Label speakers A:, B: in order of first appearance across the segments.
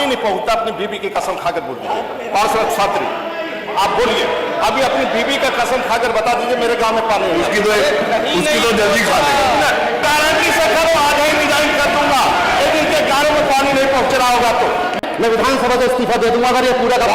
A: नहीं पहुंचता, अपनी बीबी की कसम खाकर बोल दीजिए। पार्षद छात्री आप बोलिए, अभी अपनी बीबी का कसम खाकर बता दीजिए मेरे गांव में पानी नहीं।
B: उसकी तो जल्दी खा लेगा।
A: गारंटी से करो, आज ही रिजाइन कर दूंगा, लेकिन के गांव में पानी नहीं पहुंच रहा होगा तो मैं विधानसभा से इस्तीफा दे दूंगा। अगर ये पूरा का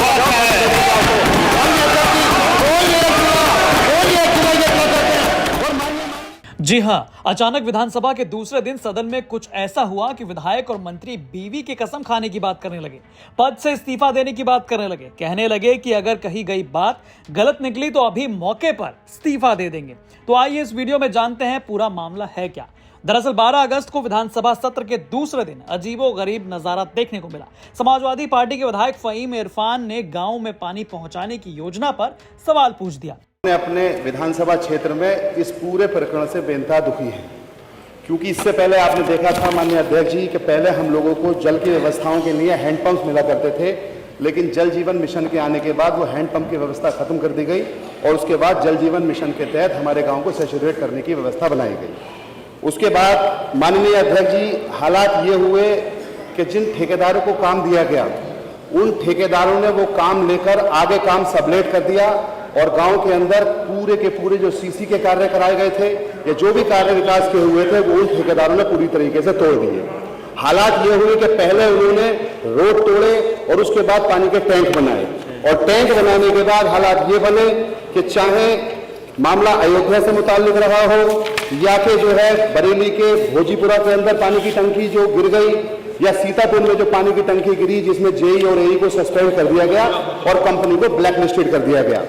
C: जी हां, अचानक विधानसभा के दूसरे दिन सदन में कुछ ऐसा हुआ कि विधायक और मंत्री बीवी की कसम खाने की बात करने लगे, पद से इस्तीफा देने की बात करने लगे, कहने लगे कि अगर कही गई बात गलत निकली तो अभी मौके पर इस्तीफा दे देंगे। तो आइए इस वीडियो में जानते हैं पूरा मामला है क्या। दरअसल 12 अगस्त को विधानसभा सत्र के दूसरे दिन अजीबोगरीब नजारा देखने को मिला। समाजवादी पार्टी के विधायक फहीम इरफान ने गांव में पानी पहुंचाने की योजना पर सवाल पूछ दिया।
D: अपने विधानसभा क्षेत्र में इस पूरे प्रकरण से बेनता दुखी है, क्योंकि इससे पहले आपने देखा था माननीय अध्यक्ष जी कि पहले हम लोगों को जल की व्यवस्थाओं के लिए हैंडपंप मिला करते थे, लेकिन जल जीवन मिशन के आने के बाद वो हैंडपंप की व्यवस्था खत्म कर दी गई और उसके बाद जल जीवन मिशन के तहत हमारे गाँव को सैचुरेट करने की व्यवस्था बनाई गई। उसके बाद माननीय अध्यक्ष जी हालात ये हुए कि जिन ठेकेदारों को काम दिया गया उन ठेकेदारों ने वो काम लेकर आगे काम सबलेट कर दिया और गांव के अंदर पूरे के पूरे जो सीसी के कार्य कराए गए थे या जो भी कार्य विकास के हुए थे वो उन ठेकेदारों ने पूरी तरीके से तोड़ दिए। हालात ये हुए कि पहले उन्होंने रोड तोड़े और उसके बाद पानी के टैंक बनाए और टैंक बनाने के बाद हालात ये बने कि चाहे मामला अयोध्या से मुताल्लिक रहा हो या कि जो है बरेली के भोजीपुरा के अंदर पानी की टंकी जो गिर गई या सीतापुर में जो पानी की टंकी गिरी जिसमें जेई और एई को सस्पेंड कर दिया गया और कंपनी को ब्लैक लिस्टेड कर दिया गया।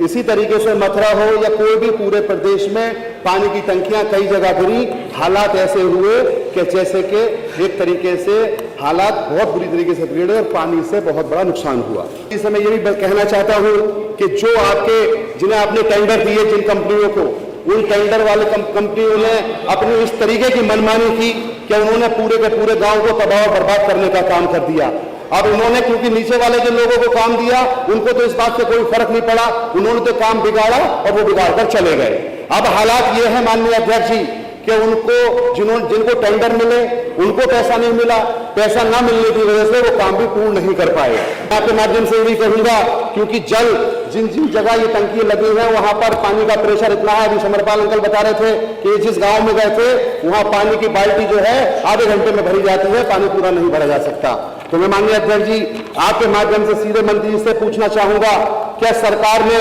D: इसी तरीके से मथुरा हो या कोई भी पूरे प्रदेश में पानी की टंकियां कई जगह गिरी। हालात ऐसे हुए कि जैसे कि एक तरीके से हालात बहुत बुरी तरीके से बिगड़े और पानी से बहुत बड़ा नुकसान हुआ। इस समय ये भी कहना चाहता हूं कि जो आपके जिन्हें आपने टेंडर दिए जिन कंपनियों को, उन टेंडर वाले कंपनियों ने अपनी इस तरीके की मनमानी की कि उन्होंने पूरे के पूरे गांव को तबाह बर्बाद करने का काम कर दिया। अब उन्होंने क्योंकि नीचे वाले जिन लोगों को काम दिया उनको तो इस बात से कोई फर्क नहीं पड़ा, उन्होंने तो काम बिगाड़ा और वो बिगाड़ कर चले गए। अब हालात ये है माननीय अध्यक्ष जी कि उनको जिनको टेंडर मिले उनको पैसा नहीं मिला, पैसा ना मिलने की वजह से वो काम भी पूर्ण नहीं कर पाए। आपके माध्यम से भी कहूंगा क्योंकि जल जिन जिन जगह ये टंकी लगी है वहां पर पानी का प्रेशर इतना है। अभी समरपाल अंकल बता रहे थे कि जिस गांव में गए थे वहां पानी की बाल्टी जो है आधे घंटे में भरी जाती है, पानी पूरा नहीं भरा जा सकता। तो मैं माननीय अध्यक्ष जी आपके माध्यम से सीधे मंत्री जी से पूछना चाहूंगा, क्या सरकार ने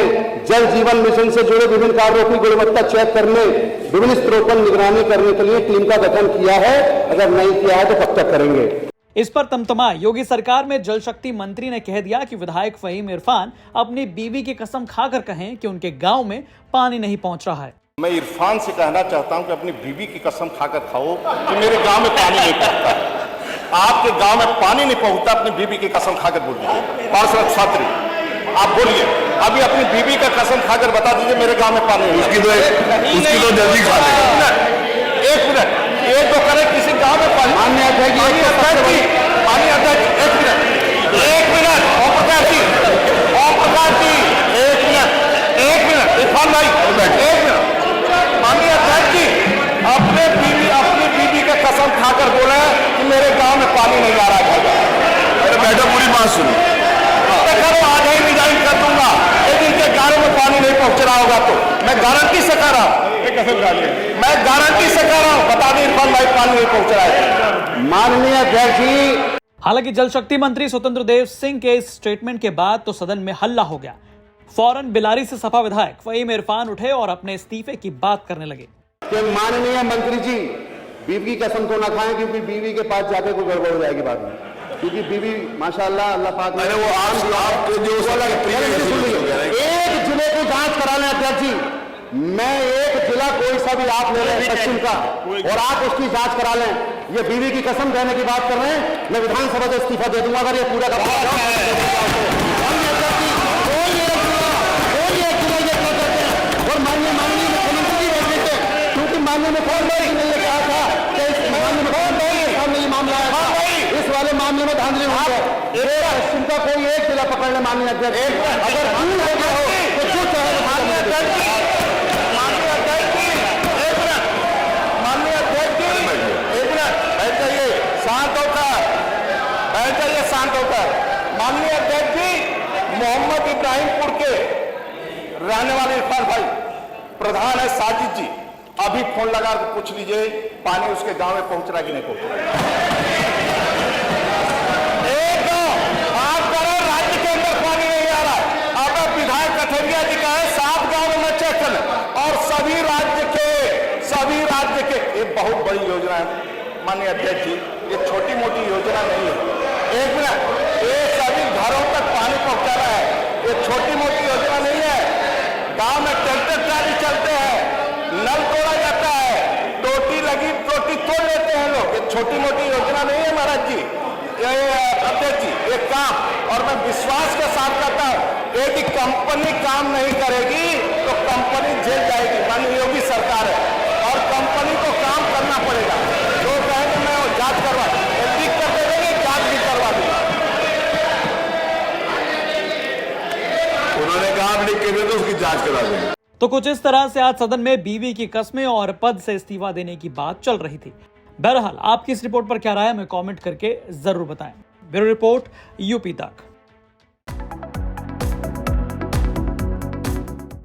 D: जल जीवन मिशन से जुड़े विभिन्न कार्यों की गुणवत्ता चेक करने, विभिन्न स्तरों पर निगरानी करने के लिए टीम का गठन किया है? अगर नहीं किया है तो कब तक करेंगे?
C: इस पर तमतमा योगी सरकार में जल शक्ति मंत्री ने कह दिया कि विधायक फहीम इरफान अपनी बीवी की कसम खाकर कहें कि उनके गांव में पानी नहीं पहुंच रहा है।
A: मैं इरफान से कहना चाहता हूं कि अपनी बीवी की कसम खाकर खाओ कि मेरे गांव में पानी नहीं पहुंचता। आपके गांव में पानी नहीं पहुंचता, अपनी बीवी की कसम खाकर बोल दीजिए। पार्षद छात्री आप बोलिए, अभी अपनी बीवी का कसम खाकर बता दीजिए मेरे गांव में पानी नहीं।
B: उसकी तो जल्दी खा लेगा।
A: एक मिनट, एक तो करे किसी गांव में पानी। मान्य अध्यक्ष मान्य अध्यक्ष एक मिनट ओम प्रकाश जी, एक मिनट इरफान भाई एक मिनट। माननीय अध्यक्ष जी अपनी बीवी का कसम खाकर बोले कि मेरे गांव में पानी नहीं आ रहा है।
B: अरे मैडम पूरी बात सुनो।
A: आज ही रिजाइन कर दूंगा, लेकिन के गांव में पानी नहीं पहुंच रहा होगा तो मैं गारंटी से कह रहा हूं, मैं गारंटी से कह रहा हूं, बता दें इरफान भाई पानी नहीं पहुंच रहा है। माननीय अध्यक्ष जी
C: हालांकि जल शक्ति मंत्री स्वतंत्र देव सिंह के इस स्टेटमेंट के बाद तो सदन में हल्ला हो गया। फौरन बिलारी से सपा विधायक फहीम इरफान उठे और अपने इस्तीफे की बात करने लगे।
D: माननीय मंत्री जी बीवी की कसम तो ना खाएं, क्योंकि बीवी के पास जाके कोई गड़बड़ हो जाएगी बाद में, क्योंकि बीवी माशाल्लाह अल्लाह पाक ने वो आप एक जिले की जांच करा लें अध्यक्ष जी। मैं एक जिला कोई सा भी आप ले लें पश्चिम का और आप उसकी जांच करा लें। ये बीवी की कसम कहने की बात कर रहे हैं, मैं विधानसभा से इस्तीफा दे दूंगा अगर ये पूरा का और माननीय मुख्यमंत्री जी बैठे थे, क्योंकि माननीय मुख्यमंत्री ने ये कहा था कि इस मामले में मामला आया था, इस वाले मामले में धांधली हुई है। पश्चिम का कोई एक जिला पकड़ ले माननीय अध्यक्ष, अगर दूर हो गया हो तो जो चाहे माननीय अध्यक्ष शांत होकर बैठ जाइए, शांत
A: शांत होकर। माननीय अध्यक्ष जी, मोहम्मद इब्राहिमपुर के रहने वाले इरफान भाई प्रधान है साजिद जी, अभी फोन लगा कर पूछ लीजिए पानी उसके गांव में पहुंच रहा है कि नहीं पहुंच रहा। एक आप करो, राज्य के अंदर पानी नहीं आ रहा है। अब विधायक कथेरिया जी का है 7 गांव में चेक कर, और सभी राज्य के ये बहुत बड़ी योजना है माननीय अध्यक्ष जी, ये छोटी मोटी योजना नहीं है। एक मिनट, ये सभी घरों तक पानी पहुंचाना है, ये छोटी मोटी योजना नहीं है। गांव में ट्रैक्टर ट्राली चलते हैं, नल तोड़ा जाता है, टोटी लगी टोटी तोड़ लेते हैं लोग, ये छोटी मोटी योजना नहीं है महाराज जी, ये अध्यक्ष जी, ये काम। और मैं विश्वास के साथ कहता हूं, यदि कंपनी काम नहीं करेगी तो कंपनी जेल जाएगी। माननीय योगी सरकार है और कंपनी को काम करना पड़ेगा। जो कहेंगे मैं वो जांच करवा, लिख कर दे देंगे, जांच भी करवा दूंगा।
B: उन्होंने कहा आप लिख के दे दो, उसकी जांच करा देंगे।
C: तो कुछ इस तरह से आज सदन में बीवी की कस्में और पद से इस्तीफा देने की बात चल रही थी। बहरहाल आपकी इस रिपोर्ट पर क्या राय है, हमें कमेंट करके जरूर बताएं। ब्यूरो रिपोर्ट, यूपी तक।